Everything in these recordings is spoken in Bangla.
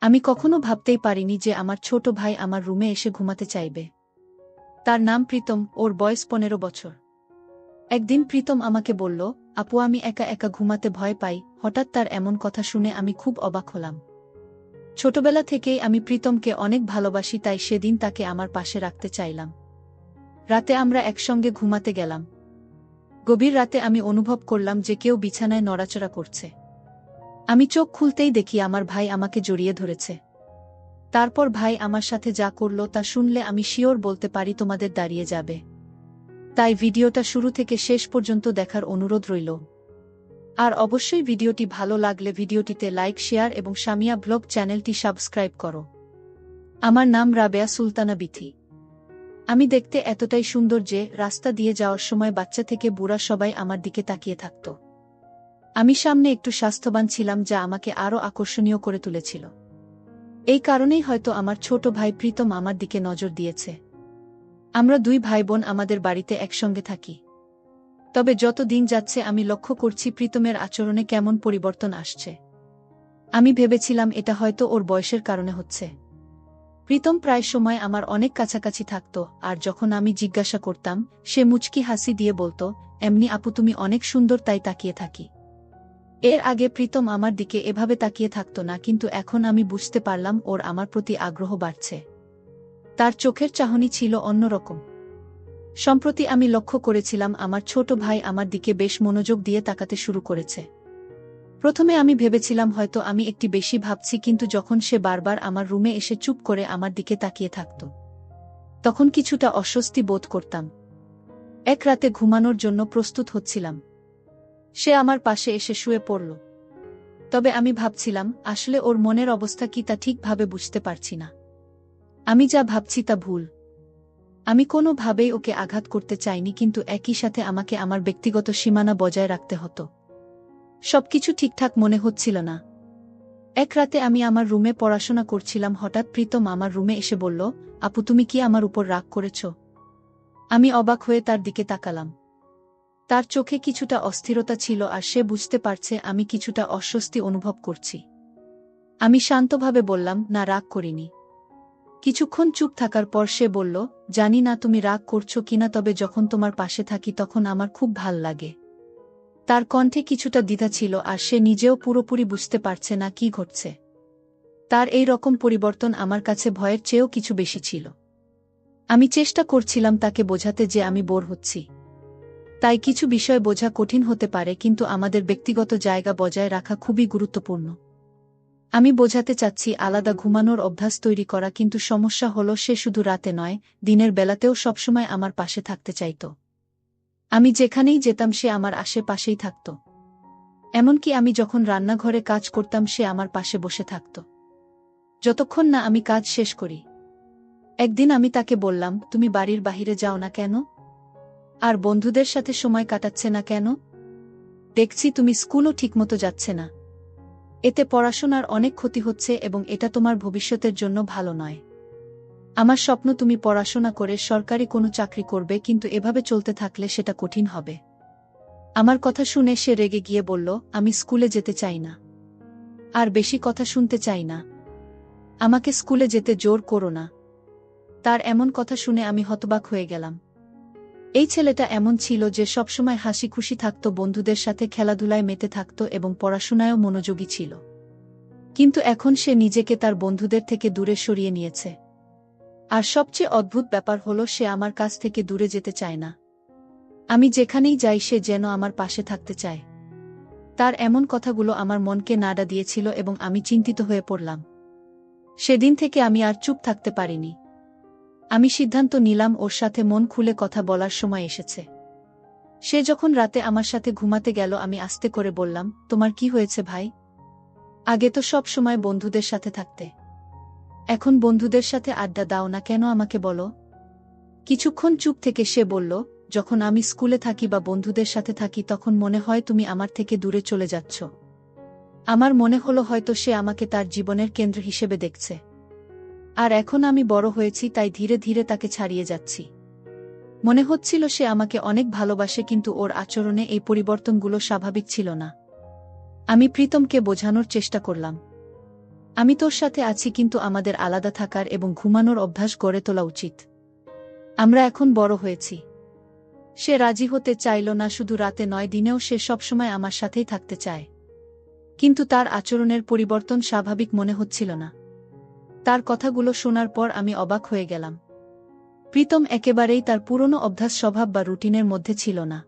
আমি কখনো ভাবতেই পারিনি যে আমার ছোট ভাই আমার রুমে এসে ঘুমাতে চাইবে। তার নাম প্রীতম, ওর বয়স 15 বছর। একদিন প্রীতম আমাকে বলল, আপু আমি একা একা ঘুমাতে ভয় পাই। হঠাৎ তার এমন কথা শুনে আমি খুব অবাক হলাম। ছোটবেলা থেকেই আমি প্রীতমকে অনেক ভালোবাসি, তাই সেদিন তাকে আমার পাশে রাখতে চাইলাম। রাতে আমরা একসঙ্গে ঘুমাতে গেলাম। গভীর রাতে আমি অনুভব করলাম যে কেউ বিছানায় নড়াচড়া করছে। আমি চোখ খুলতেই দেখি আমার ভাই আমাকে জড়িয়ে ধরেছে। তারপর ভাই আমার সাথে যা করল তা শুনলে আমি শিওর বলতে পারি তোমাদের দাঁড়িয়ে যাবে। তাই ভিডিওটা শুরু থেকে শেষ পর্যন্ত দেখার অনুরোধ রইল। আর অবশ্যই ভিডিওটি ভালো লাগলে ভিডিওটিতে লাইক, শেয়ার এবং সামিয়া ব্লগ চ্যানেলটি সাবস্ক্রাইব করো। আমার নাম রাবেয়া সুলতানা বিথি। আমি দেখতে এতটাই সুন্দর যে রাস্তা দিয়ে যাওয়ার সময় বাচ্চা থেকে বুড়া সবাই আমার দিকে তাকিয়ে থাকত। আমি সামনে একটু স্বাস্থ্যবান ছিলাম, যা আমাকে আরও আকর্ষণীয় করে তুলেছিল। এই কারণেই হয়তো আমার ছোট ভাই প্রীতম আমার দিকে নজর দিয়েছে। আমরা দুই ভাইবোন আমাদের বাড়িতে একসঙ্গে থাকি। তবে যত দিন যাচ্ছে আমি লক্ষ্য করছি প্রীতমের আচরণে কেমন পরিবর্তন আসছে। আমি ভেবেছিলাম এটা হয়তো ওর বয়সের কারণে হচ্ছে। প্রীতম প্রায় সময় আমার অনেক কাছাকাছি থাকত, আর যখন আমি জিজ্ঞাসা করতাম সে মুচকি হাসি দিয়ে বলতো, এমনি আপু তুমি অনেক সুন্দর তাই তাকিয়ে থাকি। এর আগে প্রীতম আমার দিকে এভাবে তাকিয়ে থাকত না, কিন্তু এখন আমি বুঝতে পারলাম ওর আমার প্রতি আগ্রহ বাড়ছে। তার চোখের চাহনি ছিল অন্যরকম। সম্প্রতি আমি লক্ষ্য করেছিলাম আমার ছোট ভাই আমার দিকে বেশ মনোযোগ দিয়ে তাকাতে শুরু করেছে। প্রথমে আমি ভেবেছিলাম হয়তো আমি একটু বেশি ভাবছি, কিন্তু যখন সে বারবার আমার রুমে এসে চুপ করে আমার দিকে তাকিয়ে থাকত, তখন কিছুটা অস্বস্তি বোধ করতাম। এক রাতে ঘুমানোর জন্য প্রস্তুত হচ্ছিলাম। সে আমার পাশে এসে শুয়ে পড়ল। তবে আমি ভাবছিলাম আসলে ওর মনের অবস্থা কি তা ঠিকভাবে বুঝতে পারছি না। আমি যা ভাবছি তা ভুল। আমি কোনোভাবেই ওকে আঘাত করতে চাইনি, কিন্তু একই সাথে আমাকে আমার ব্যক্তিগত সীমানা বজায় রাখতে হতো। সবকিছু ঠিকঠাক মনে হচ্ছিল না। এক রাতে আমি আমার রুমে পড়াশোনা করছিলাম। হঠাৎ প্রীতম আমার রুমে এসে বলল, আপু তুমি কি আমার উপর রাগ করেছ? আমি অবাক হয়ে তার দিকে তাকালাম। তার চোখে কিছুটা অস্থিরতা ছিল, আর সে বুঝতে পারছে আমি কিছুটা অস্বস্তি অনুভব করছি। আমি শান্তভাবে বললাম, না রাগ করিনি। কিছুক্ষণ চুপ থাকার পর সে বলল, জানি না তুমি রাগ করছো কিনা, তবে যখন তোমার পাশে থাকি তখন আমার খুব ভাল লাগে। তার কণ্ঠে কিছুটা দ্বিধা ছিল, আর সে নিজেও পুরোপুরি বুঝতে পারছে না কি ঘটছে। তার এই রকম পরিবর্তন আমার কাছে ভয়ের চেয়েও কিছু বেশি ছিল। আমি চেষ্টা করছিলাম তাকে বোঝাতে যে আমি বোর হচ্ছি। তাই কিছু বিষয় বোঝা কঠিন হতে পারে, কিন্তু আমাদের ব্যক্তিগত জায়গা বজায় রাখা খুবই গুরুত্বপূর্ণ। আমি বোঝাতে চাচ্ছি আলাদা ঘুমানোর অভ্যাস তৈরি করা, কিন্তু সমস্যা হলো সে শুধু রাতে নয়, দিনের বেলাতেও সবসময় আমার পাশে থাকতে চাইত। আমি যেখানেই যেতাম সে আমার আশেপাশেই থাকত। এমনকি আমি যখন রান্নাঘরে কাজ করতাম সে আমার পাশে বসে থাকত, যতক্ষণ না আমি কাজ শেষ করি। একদিন আমি তাকে বললাম, তুমি বাড়ির বাহিরে যাও না কেন? আর বন্ধুদের সাথে সময় কাটাচ্ছে না কেন? দেখছি তুমি স্কুলও ঠিকমতো যাচ্ছে না। এতে পড়াশোনার অনেক ক্ষতি হচ্ছে এবং এটা তোমার ভবিষ্যতের জন্য ভালো নয়। আমার স্বপ্ন তুমি পড়াশোনা করে সরকারি কোনো চাকরি করবে, কিন্তু এভাবে চলতে থাকলে সেটা কঠিন হবে। আমার কথা শুনে সে রেগে গিয়ে বলল, আমি স্কুলে যেতে চাই না। আর বেশি কথা শুনতে চাই না। আমাকে স্কুলে যেতে জোর করো না। তার এমন কথা শুনে আমি হতবাক হয়ে গেলাম। এই ছেলেটা এমন ছিল যে সবসময় হাসি খুশি থাকত, বন্ধুদের সাথে খেলাধুলায় মেতে থাকত এবং পড়াশোনায়ও মনোযোগী ছিল। কিন্তু এখন সে নিজেকে তার বন্ধুদের থেকে দূরে সরিয়ে নিয়েছে। আর সবচেয়ে অদ্ভুত ব্যাপার হলো সে আমার কাছ থেকে দূরে যেতে চায় না। আমি যেখানেই যাই সে যেন আমার পাশে থাকতে চায়। তার এমন কথাগুলো আমার মনকে নাড়া দিয়েছিল এবং আমি চিন্তিত হয়ে পড়লাম। সেদিন থেকে আমি আর চুপ থাকতে পারিনি। আমি সিদ্ধান্ত নিলাম ওর সাথে মন খুলে কথা বলার সময় এসেছে। সে যখন রাতে আমার সাথে ঘুমাতে গেল আমি আস্তে করে বললাম, তোমার কি হয়েছে ভাই? আগে তো সব সময় বন্ধুদের সাথে থাকতে, এখন বন্ধুদের সাথে আড্ডা দাও না কেন, আমাকে বলো। কিছুক্ষণ চুপ থেকে সে বলল, যখন আমি স্কুলে থাকি বা বন্ধুদের সাথে থাকি তখন মনে হয় তুমি আমার থেকে দূরে চলে যাচ্ছ। আমার মনে হলো হয়তো সে আমাকে তার জীবনের কেন্দ্র হিসেবে দেখছে। আর এখন আমি বড় হয়েছি তাই ধীরে ধীরে তাকে ছাড়িয়ে যাচ্ছি। মনে হচ্ছিল সে আমাকে অনেক ভালোবাসে, কিন্তু ওর আচরণে এই পরিবর্তনগুলো স্বাভাবিক ছিল না। আমি প্রীতমকে বোঝানোর চেষ্টা করলাম। আমি তোর সাথে আছি, কিন্তু আমাদের আলাদা থাকার এবং ঘুমানোর অভ্যাস গড়ে তোলা উচিত। আমরা এখন বড় হয়েছি। সে রাজি হতে চাইল না, শুধু রাতে নয়, দিনেও সে সবসময় আমার সাথেই থাকতে চায়। কিন্তু তার আচরণের পরিবর্তন স্বাভাবিক মনে হচ্ছিল না। তার কথাগুলো শোনার পর আমি অবাক হয়ে গেলাম। প্রীতম একেবারেই তার পুরনো অভ্যাস, স্বভাব বা রুটিনের মধ্যে ছিল না।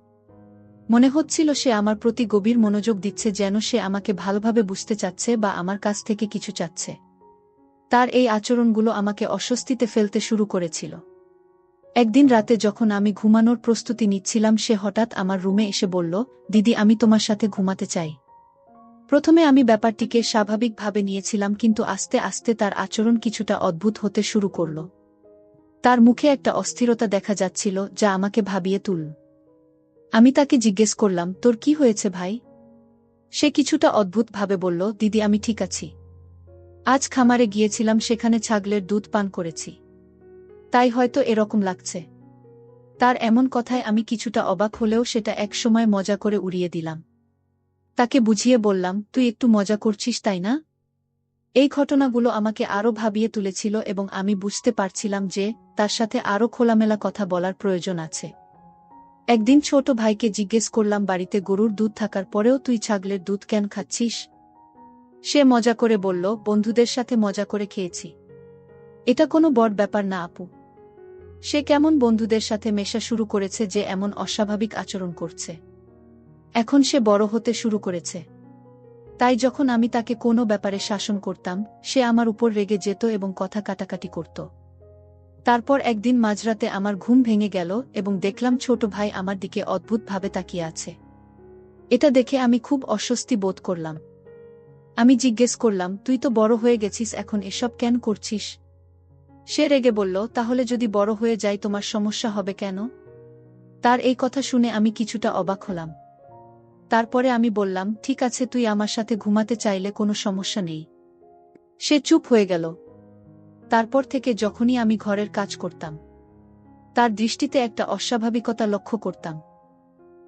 মনে হচ্ছিল সে আমার প্রতি গভীর মনোযোগ দিচ্ছে, যেন সে আমাকে ভালোভাবে বুঝতে চাচ্ছে বা আমার কাছ থেকে কিছু চাচ্ছে। তার এই আচরণগুলো আমাকে অস্বস্তিতে ফেলতে শুরু করেছিল। একদিন রাতে যখন আমি ঘুমানোর প্রস্তুতি নিচ্ছিলাম, সে হঠাৎ আমার রুমে এসে বলল, দিদি, আমি তোমার সাথে ঘুমাতে চাই। প্রথমে আমি ব্যাপারটিকে স্বাভাবিকভাবে নিয়েছিলাম, কিন্তু আস্তে আস্তে তার আচরণ কিছুটা অদ্ভুত হতে শুরু করল। তার মুখে একটা অস্থিরতা দেখা যাচ্ছিল, যা আমাকে ভাবিয়ে তুলল। আমি তাকে জিজ্ঞেস করলাম, তোর কি হয়েছে ভাই? সে কিছুটা অদ্ভুতভাবে বলল, দিদি, আমি ঠিক আছি। আজ খামারে গিয়েছিলাম, সেখানে ছাগলের দুধ পান করেছি, তাই হয়তো এরকম লাগছে। তার এমন কথায় আমি কিছুটা অবাক হলেও সেটা একসময় মজা করে উড়িয়ে দিলাম। তাকে বুঝিয়ে বললাম, তুই একটু মজা করছিস, তাই না? এই ঘটনাগুলো আমাকে আরও ভাবিয়ে তুলেছিল এবং আমি বুঝতে পারছিলাম যে তার সাথে আরও খোলামেলা কথা বলার প্রয়োজন আছে। একদিন ছোট ভাইকে জিজ্ঞেস করলাম, বাড়িতে গরুর দুধ থাকার পরেও তুই ছাগলের দুধ কেন খাচ্ছিস? সে মজা করে বলল, বন্ধুদের সাথে মজা করে খেয়েছি। এটা কোনো বড় ব্যাপার না আপু। সে কেমন বন্ধুদের সাথে মেশা শুরু করেছে যে এমন অস্বাভাবিক আচরণ করছে। এখন সে বড় হতে শুরু করেছে, তাই যখন আমি তাকে কোনো ব্যাপারে শাসন করতাম, সে আমার উপর রেগে যেত এবং কথা কাটাকাটি করত। তারপর একদিন মাঝরাতে আমার ঘুম ভেঙে গেল এবং দেখলাম ছোট ভাই আমার দিকে অদ্ভুতভাবে তাকিয়ে আছে। এটা দেখে আমি খুব অস্বস্তি বোধ করলাম। আমি জিজ্ঞেস করলাম, তুই তো বড় হয়ে গেছিস, এখন এসব কেন করছিস? সে রেগে বলল, তাহলে যদি বড় হয়ে যাই তোমার সমস্যা হবে কেন? তার এই কথা শুনে আমি কিছুটা অবাক হলাম। তারপরে আমি বললাম, ঠিক আছে, তুই আমার সাথে ঘুমাতে চাইলে কোনো সমস্যা নেই। সে চুপ হয়ে গেল। তারপর থেকে যখনই আমি ঘরের কাজ করতাম, তার দৃষ্টিতে একটা অস্বাভাবিকতা লক্ষ্য করতাম।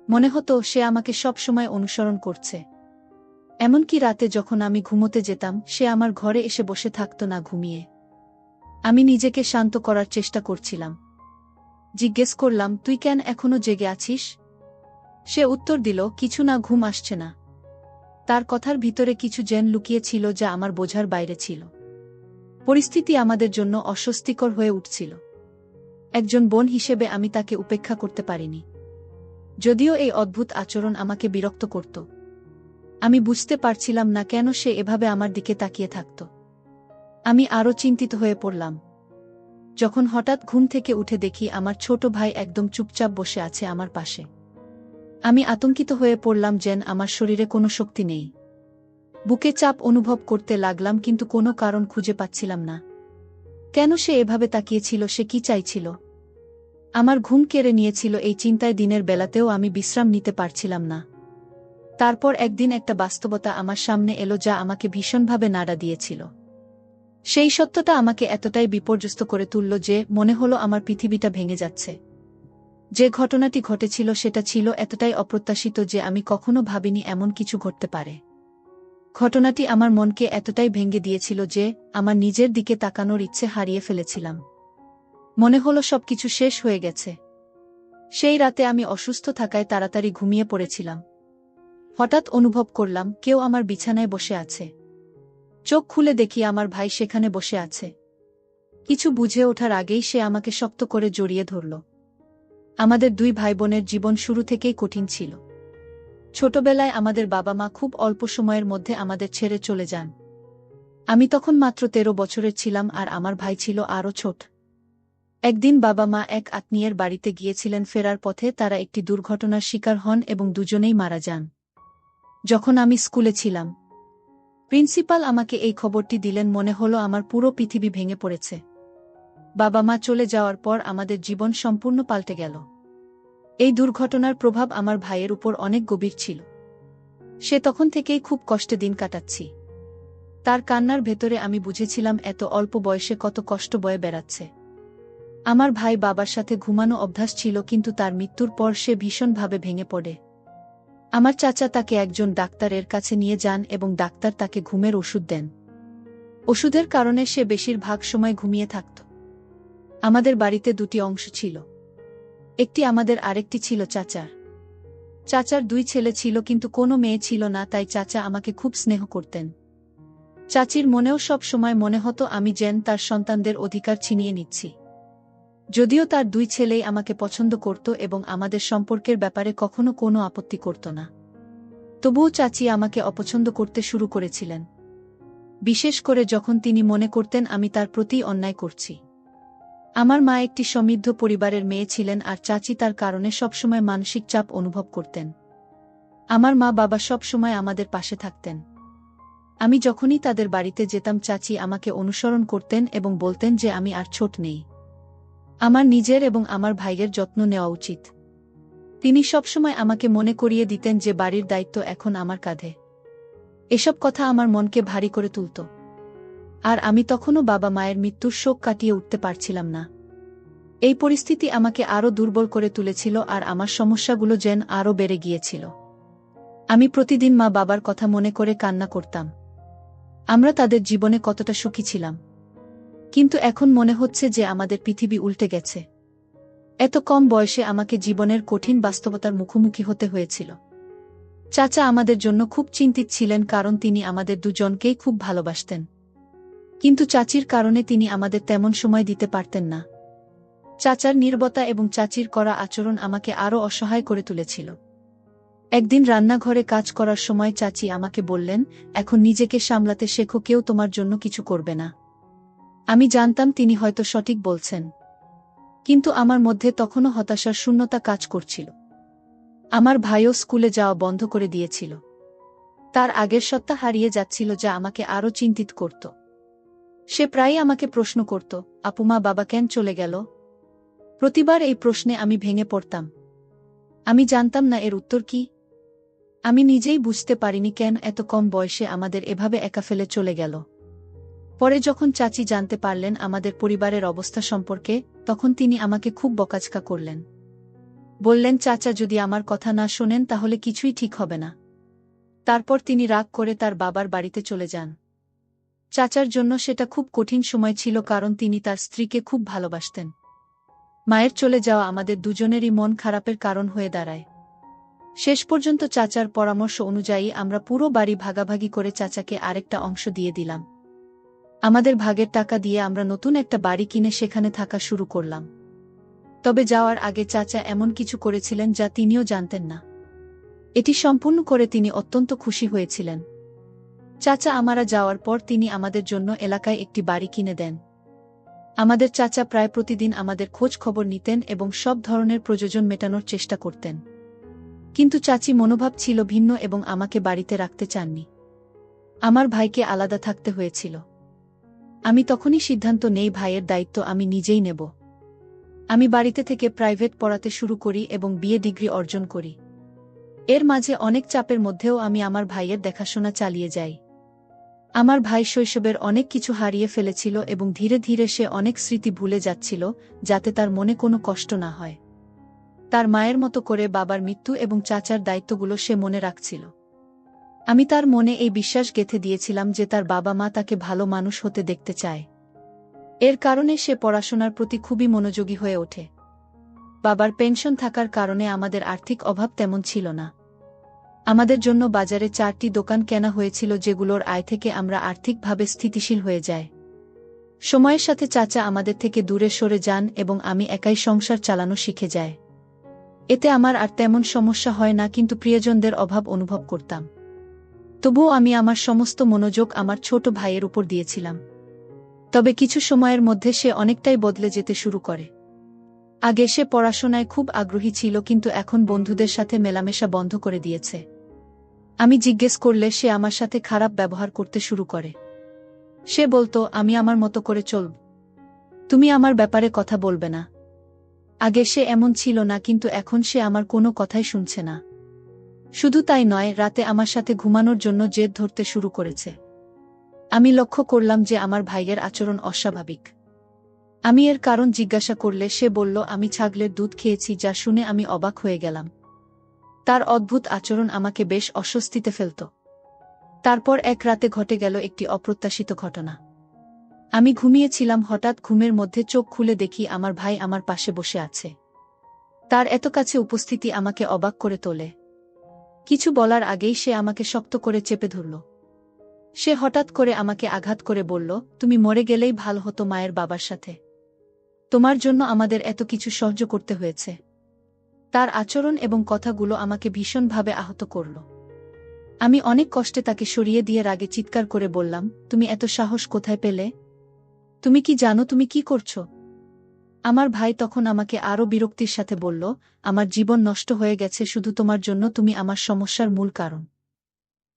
মনে হতো সে আমাকে সব সময় অনুসরণ করছে। এমনকি রাতে যখন আমি ঘুমোতে যেতাম, সে আমার ঘরে এসে বসে থাকত না ঘুমিয়ে। আমি নিজেকে শান্ত করার চেষ্টা করছিলাম। জিজ্ঞেস করলাম, তুই কেন এখনো জেগে আছিস? সে উত্তর দিল, কিছু না, ঘুম আসছে না। তার কথার ভিতরে কিছু জেন লুকিয়ে ছিল যা আমার বোঝার বাইরে ছিল। পরিস্থিতি আমাদের জন্য অস্বস্তিকর হয়ে উঠছিল। একজন বোন হিসেবে আমি তাকে উপেক্ষা করতে পারিনি, যদিও এই অদ্ভুত আচরণ আমাকে বিরক্ত করত। আমি বুঝতে পারছিলাম না কেন সে এভাবে আমার দিকে তাকিয়ে থাকত। আমি আরও চিন্তিত হয়ে পড়লাম যখন হঠাৎ ঘুম থেকে উঠে দেখি আমার ছোট ভাই একদম চুপচাপ বসে আছে আমার পাশে। আমি আতঙ্কিত হয়ে পড়লাম, যেন আমার শরীরে কোনো শক্তি নেই। বুকে চাপ অনুভব করতে লাগলাম, কিন্তু কোনো কারণ খুঁজে পাচ্ছিলাম না। কেন সে এভাবে তাকিয়েছিল? সে কি চাইছিল? আমার ঘুম কেড়ে নিয়েছিল এই চিন্তায়। দিনের বেলাতেও আমি বিশ্রাম নিতে পারছিলাম না। তারপর একদিন একটা বাস্তবতা আমার সামনে এলো যা আমাকে ভীষণভাবে নাড়া দিয়েছিল। সেই সত্যটা আমাকে এতটাই বিপর্যস্ত করে তুলল যে মনে হলো আমার পৃথিবীটা ভেঙে যাচ্ছে। যে ঘটনাটি ঘটেছিল সেটা ছিল এতটাই অপ্রত্যাশিত যে আমি কখনো ভাবিনি এমন কিছু ঘটতে পারে। ঘটনাটি আমার মনকে এতটাই ভেঙে দিয়েছিল যে আমার নিজের দিকে তাকানোর ইচ্ছে হারিয়ে ফেলেছিলাম। মনে হলো সবকিছু শেষ হয়ে গেছে। সেই রাতে আমি অসুস্থ থাকায় তাড়াতাড়ি ঘুমিয়ে পড়েছিলাম। হঠাৎ অনুভব করলাম কেউ আমার বিছানায় বসে আছে। চোখ খুলে দেখি আমার ভাই সেখানে বসে আছে। কিছু বুঝে ওঠার আগেই সে আমাকে শক্ত করে জড়িয়ে ধরল। আমাদের দুই ভাই বোনের জীবন শুরু থেকেই কঠিন ছিল। ছোটবেলায় আমাদের বাবা মা খুব অল্প সময়ের মধ্যে আমাদের ছেড়ে চলে যান। আমি তখন মাত্র 13 বছরের ছিলাম আর আমার ভাই ছিল আরও ছোট। একদিন বাবা মা এক আত্মীয়ের বাড়িতে গিয়েছিলেন। ফেরার পথে তারা একটি দুর্ঘটনার শিকার হন এবং দুজনেই মারা যান। যখন আমি স্কুলে ছিলাম, প্রিন্সিপাল আমাকে এই খবরটি দিলেন। মনে হলো আমার পুরো পৃথিবী ভেঙে পড়েছে। বাবা মা চলে যাওয়ার পর আমাদের জীবন সম্পূর্ণ পাল্টে গেল। এই দুর্ঘটনার প্রভাব আমার ভাইয়ের উপর অনেক গভীর ছিল। সে তখন থেকেই খুব কষ্টে দিন কাটাচ্ছি। তার কান্নার ভেতরে আমি বুঝেছিলাম এত অল্প বয়সে কত কষ্ট বয়ে বেড়াচ্ছে। আমার ভাই বাবার সাথে ঘুমানো অভ্যাস ছিল, কিন্তু তার মৃত্যুর পর সে ভীষণভাবে ভেঙে পড়ে। আমার চাচা তাকে একজন ডাক্তারের কাছে নিয়ে যান এবং ডাক্তার তাকে ঘুমের ওষুধ দেন। ওষুধের কারণে সে বেশিরভাগ সময় ঘুমিয়ে থাকত। আমাদের বাড়িতে দুটি অংশ ছিল, একটি আমাদের আরেকটি ছিল চাচার। চাচার 2 ছেলে ছিল কিন্তু কোনো মেয়ে ছিল না, তাই চাচা আমাকে খুব স্নেহ করতেন। চাচির মনেও সব সময় মনে হতো আমি যেন তার সন্তানদের অধিকার ছিনিয়ে নিচ্ছি। যদিও তার 2 ছেলেই আমাকে পছন্দ করত এবং আমাদের সম্পর্কের ব্যাপারে কখনো কোনো আপত্তি করত না, তবুও চাচি আমাকে অপছন্দ করতে শুরু করেছিলেন, বিশেষ করে যখন তিনি মনে করতেন আমি তার প্রতি অন্যায় করছি। আমার মা একটি সমৃদ্ধ পরিবারের মেয়ে ছিলেন আর চাচি তার কারণে সবসময় মানসিক চাপ অনুভব করতেন। আমার মা বাবা সবসময় আমাদের পাশে থাকতেন। আমি যখনই তাদের বাড়িতে যেতাম চাচি আমাকে অনুসরণ করতেন এবং বলতেন যে আমি আর ছোট নেই, আমার নিজের এবং আমার ভাইয়ের যত্ন নেওয়া উচিত। তিনি সবসময় আমাকে মনে করিয়ে দিতেন যে বাড়ির দায়িত্ব এখন আমার কাঁধে। এসব কথা আমার মনকে ভারী করে তুলত, আর আমি তখনও বাবা মায়ের মৃত্যুর শোক কাটিয়ে উঠতে পারছিলাম না। এই পরিস্থিতি আমাকে আরও দুর্বল করে তুলেছিল আর আমার সমস্যাগুলো যেন আরও বেড়ে গিয়েছিল। আমি প্রতিদিন মা বাবার কথা মনে করে কান্না করতাম। আমরা তাদের জীবনে কতটা সুখী ছিলাম, কিন্তু এখন মনে হচ্ছে যে আমাদের পৃথিবী উল্টে গেছে। এত কম বয়সে আমাকে জীবনের কঠিন বাস্তবতার মুখোমুখি হতে হয়েছিল। চাচা আমাদের জন্য খুব চিন্তিত ছিলেন কারণ তিনি আমাদের দুজনকেই খুব ভালোবাসতেন, কিন্তু চাচির কারণে তিনি আমাদের তেমন সময় দিতে পারতেন না। চাচার নীরবতা এবং চাচির করা আচরণ আমাকে আরও অসহায় করে তুলেছিল। একদিন রান্নাঘরে কাজ করার সময় চাচি আমাকে বললেন, এখন নিজেকে সামলাতে শেখো, কেউ তোমার জন্য কিছু করবে না। আমি জানতাম তিনি হয়তো সঠিক বলছেন, কিন্তু আমার মধ্যে তখনও হতাশার শূন্যতা কাজ করছিল। আমার ভাইও স্কুলে যাওয়া বন্ধ করে দিয়েছিল। তার আগের সত্তা হারিয়ে যাচ্ছিল, যা আমাকে আরও চিন্তিত করত। সে প্রায়ই আমাকে প্রশ্ন করত, আপু মা বাবা কেন চলে গেল? প্রতিবার এই প্রশ্নে আমি ভেঙে পড়তাম। আমি জানতাম না এর উত্তর কি। আমি নিজেই বুঝতে পারিনি কেন এত কম বয়সে আমাদের এভাবে একা ফেলে চলে গেল। পরে যখন চাচি জানতে পারলেন আমাদের পরিবারের অবস্থা সম্পর্কে, তখন তিনি আমাকে খুব বকাঝকা করলেন। বললেন, চাচা যদি আমার কথা না শোনেন তাহলে কিছুই ঠিক হবে না। তারপর তিনি রাগ করে তার বাবার বাড়িতে চলে যান। চাচার জন্য সেটা খুব কঠিন সময় ছিল কারণ তিনি তার স্ত্রীকে খুব ভালোবাসতেন। মায়ের চলে যাওয়া আমাদের দুজনেরই মন খারাপের কারণ হয়ে দাঁড়ায়। শেষ পর্যন্ত চাচার পরামর্শ অনুযায়ী আমরা পুরো বাড়ি ভাগাভাগি করে চাচাকে আরেকটা অংশ দিয়ে দিলাম। আমাদের ভাগের টাকা দিয়ে আমরা নতুন একটা বাড়ি কিনে সেখানে থাকা শুরু করলাম। তবে যাওয়ার আগে চাচা এমন কিছু করেছিলেন যা তিনিও জানতেন না। এটি সম্পূর্ণ করে তিনি অত্যন্ত খুশি হয়েছিলেন। চাচা আমারা যাওয়ার পর তিনি আমাদের জন্য এলাকায় একটি বাড়ি কিনে দেন। আমাদের চাচা প্রায় প্রতিদিন আমাদের খোঁজ খবর নিতেন এবং সব ধরনের প্রয়োজন মেটানোর চেষ্টা করতেন। কিন্তু চাচি মনোভাব ছিল ভিন্ন এবং আমাকে বাড়িতে রাখতে চাননি। আমার ভাইকে আলাদা থাকতে হয়েছিল। আমি তখনই সিদ্ধান্ত নেই ভাইয়ের দায়িত্ব আমি নিজেই নেব। আমি বাড়িতে থেকে প্রাইভেট পড়াতে শুরু করি এবং বিএ ডিগ্রি অর্জন করি। এর মাঝে অনেক চাপের মধ্যেও আমি আমার ভাইয়ের দেখাশোনা চালিয়ে যাই। আমার ভাই শৈশবের অনেক কিছু হারিয়ে ফেলেছিল এবং ধীরে ধীরে সে অনেক স্মৃতি ভুলে যাচ্ছিল, যাতে তার মনে কোনো কষ্ট না হয়। তার মায়ের মতো করে বাবার মৃত্যু এবং চাচার দায়িত্বগুলো সে মনে রাখছিল। আমি তার মনে এই বিশ্বাস গেঁথে দিয়েছিলাম যে তার বাবা মা তাকে ভালো মানুষ হতে দেখতে চায়। এর কারণে সে পড়াশোনার প্রতি খুবই মনোযোগী হয়ে ওঠে। বাবার পেনশন থাকার কারণে আমাদের আর্থিক অভাব তেমন ছিল না। আমাদের জন্য বাজারে 4টি দোকান কেনা হয়েছিল, যেগুলোর আয় থেকে আমরা আর্থিকভাবে স্থিতিশীল হয়ে যায়। সময়ের সাথে চাচা আমাদের থেকে দূরে সরে যান এবং আমি একাই সংসার চালানো শিখে যাই। এতে আমার আর তেমন সমস্যা হয় না, কিন্তু প্রিয়জনদের অভাব অনুভব করতাম। তবুও আমি আমার সমস্ত মনোযোগ আমার ছোট ভাইয়ের উপর দিয়েছিলাম। তবে কিছু সময়ের মধ্যে সে অনেকটাই বদলে যেতে শুরু করে। আগে সে পড়াশোনায় খুব আগ্রহী ছিল, কিন্তু এখন বন্ধুদের সাথে মেলামেশা বন্ধ করে দিয়েছে। আমি জিজ্ঞেস করলে সে আমার সাথে খারাপ ব্যবহার করতে শুরু করে। সে বলতো, আমি আমার মতো করে চলব, তুমি আমার ব্যাপারে কথা বলবে না। আগে সে এমন ছিল না, কিন্তু এখন সে আমার কোনো কথাই শুনছে না। শুধু তাই নয়, রাতে আমার সাথে ঘুমানোর জন্য জেদ ধরতে শুরু করেছে। আমি লক্ষ্য করলাম যে আমার ভাইয়ের আচরণ অস্বাভাবিক। আমি এর কারণ জিজ্ঞাসা করলে সে বলল, আমি ছাগলের দুধ খেয়েছি, যা শুনে আমি অবাক হয়ে গেলাম। তার অদ্ভুত আচরণ আমাকে বেশ অস্বস্তিতে ফেলত। তারপর এক রাতে ঘটে গেল একটি অপ্রত্যাশিত ঘটনা। আমি ঘুমিয়েছিলাম, হঠাৎ ঘুমের মধ্যে চোখ খুলে দেখি আমার ভাই আমার পাশে বসে আছে। তার এত কাছে উপস্থিতি আমাকে অবাক করে তোলে। কিছু বলার আগেই সে আমাকে শক্ত করে চেপে ধরল। সে হঠাৎ করে আমাকে আঘাত করে বলল, তুমি মরে গেলেই ভালো হতো মায়ের বাবার সাথে। তোমার জন্য আমাদের এত কিছু সহ্য করতে হয়েছে। তার আচরণ এবং কথাগুলো আমাকে ভীষণভাবে আহত করল। আমি অনেক কষ্টে তাকে সরিয়ে দিয়ে রাগে চিৎকার করে বললাম, তুমি এত সাহস কোথায় পেলে? তুমি কি জানো তুমি কি করছো? আমার ভাই তখন আমাকে আরও বিরক্তির সাথে বলল, আমার জীবন নষ্ট হয়ে গেছে শুধু তোমার জন্য, তুমি আমার সমস্যার মূল কারণ।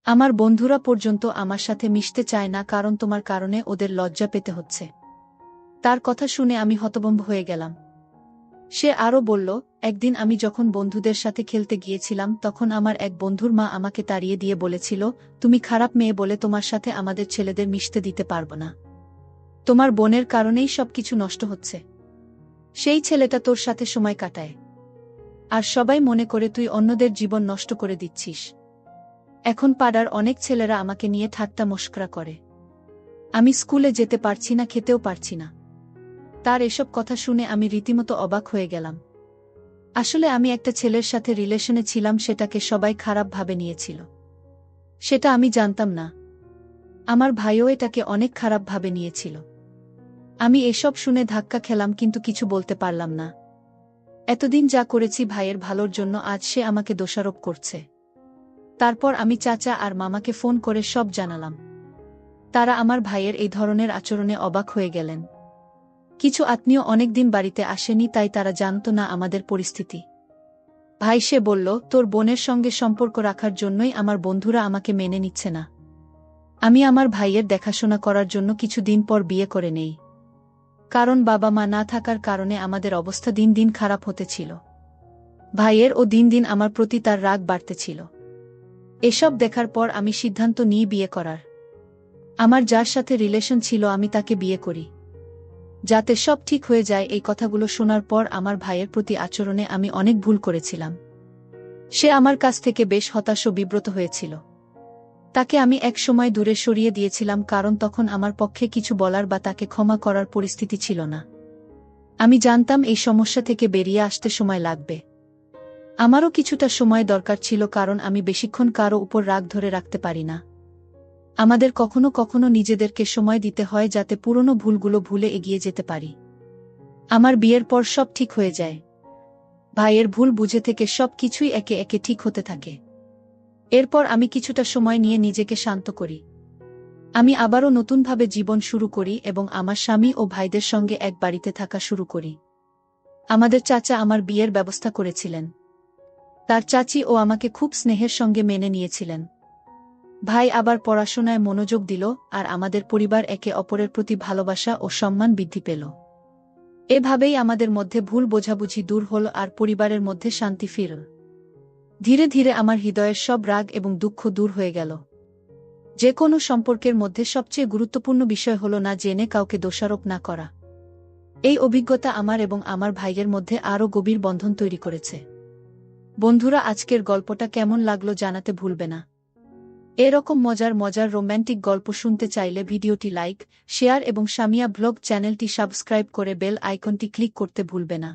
আমার বন্ধুরা পর্যন্ত আমার সাথে মিশতে চায় না কারণ তোমার কারণে ওদের লজ্জা পেতে হচ্ছে। তার কথা শুনে আমি হতভম্ব হয়ে গেলাম। সে আরও বলল, একদিন আমি যখন বন্ধুদের সাথে খেলতে গিয়েছিলাম তখন আমার এক বন্ধুর মা আমাকে তাড়িয়ে দিয়ে বলেছিল, তুমি খারাপ মেয়ে বলে তোমার সাথে আমাদের ছেলেদের মিশতে দিতে পারব না। তোমার বোনের কারণেই সবকিছু নষ্ট হচ্ছে। সেই ছেলেটা তোর সাথে সময় কাটায়, আর সবাই মনে করে তুই অন্যদের জীবন নষ্ট করে দিচ্ছিস। এখন পাড়ার অনেক ছেলেরা আমাকে নিয়ে ঠাট্টা মশকরা করে। আমি স্কুলে যেতে পারছি না, খেতেও পারছি না। তার এসব কথা শুনে আমি রীতিমতো অবাক হয়ে গেলাম। আসলে আমি একটা ছেলের সাথে রিলেশনে ছিলাম, সেটাকে সবাই খারাপভাবে নিয়েছিল। সেটা আমি জানতাম না। আমার ভাইও এটাকে অনেক খারাপভাবে নিয়েছিল। আমি এসব শুনে ধাক্কা খেলাম, কিন্তু কিছু বলতে পারলাম না। এতদিন যা করেছি ভাইয়ের ভালোর জন্য, আজ সে আমাকে দোষারোপ করছে। তারপর আমি চাচা আর মামাকে ফোন করে সব জানালাম। তারা আমার ভাইয়ের এই ধরনের আচরণে অবাক হয়ে গেলেন। কিছু আত্মীয় অনেকদিন বাড়িতে আসেনি, তাই তারা জানত না আমাদের পরিস্থিতি। ভাই সে বলল, তোর বোনের সঙ্গে সম্পর্ক রাখার জন্যই আমার বন্ধুরা আমাকে মেনে নিচ্ছে না। আমি আমার ভাইয়ের দেখাশোনা করার জন্য কিছুদিন পর বিয়ে করে নেই। কারণ বাবা মা না থাকার কারণে আমাদের অবস্থা দিন দিন খারাপ হতে ছিল। ভাইয়ের ও দিন দিন আমার প্রতি তার রাগ বাড়তেছিল। এসব দেখার পর আমি সিদ্ধান্ত নিই বিয়ে করার। আমার যার সাথে রিলেশন ছিল আমি তাকে বিয়ে করি, যাতে সব ঠিক হয়ে যায়। এই কথাগুলো শোনার পর আমার ভাইয়ের প্রতি আচরণে আমি অনেক ভুল করেছিলাম। সে আমার কাছ থেকে বেশ হতাশ ও বিব্রত হয়েছিল। তাকে আমি এক সময় দূরে সরিয়ে দিয়েছিলাম, কারণ তখন আমার পক্ষে কিছু বলার বা তাকে ক্ষমা করার পরিস্থিতি ছিল না। আমি জানতাম এই সমস্যা থেকে বেরিয়ে আসতে সময় লাগবে। আমারও কিছুটা সময় দরকার ছিল, কারণ আমি বেশিক্ষণ কারো উপর রাগ ধরে রাখতে পারি না। আমাদের কখনো কখনো নিজেদেরকে সময় দিতে হয় যাতে পুরনো ভুলগুলো ভুলে এগিয়ে যেতে পারি। আমার বিয়ের পর সব ঠিক হয়ে যায়। ভাইয়ের ভুল বুঝে থেকে সব কিছুই একে একে ঠিক হতে থাকে। এরপর আমি কিছুটা সময় নিয়ে নিজেকে শান্ত করি। আমি আবারও নতুনভাবে জীবন শুরু করি এবং আমার স্বামী ও ভাইদের সঙ্গে এক বাড়িতে থাকা শুরু করি। আমাদের চাচা আমার বিয়ের ব্যবস্থা করেছিলেন। তার চাচি ও আমাকে খুব স্নেহের সঙ্গে মেনে নিয়েছিলেন। ভাই আবার পড়াশোনায় মনোযোগ দিল, আর আমাদের পরিবার একে অপরের প্রতি ভালোবাসা ও সম্মান বৃদ্ধি পেল। এভাবেই আমাদের মধ্যে ভুল বোঝাবুঝি দূর হল আর পরিবারের মধ্যে শান্তি ফিরল। ধীরে ধীরে আমার হৃদয়ের সব রাগ এবং দুঃখ দূর হয়ে গেল। যে কোনো সম্পর্কের মধ্যে সবচেয়ে গুরুত্বপূর্ণ বিষয় হল না জেনে কাউকে দোষারোপ না করা। এই অভিজ্ঞতা আমার এবং আমার ভাইয়ের মধ্যে আরও গভীর বন্ধন তৈরি করেছে। বন্ধুরা, আজকের গল্পটা কেমন লাগলো জানাতে ভুলবে না। এরকম মজার মজার রোম্যান্টিক গল্প শুনতে চাইলে ভিডিওটি লাইক, শেয়ার এবং সামিয়া ব্লগ চ্যানেলটি সাবস্ক্রাইব করে বেল আইকনটি ক্লিক করতে ভুলবে না।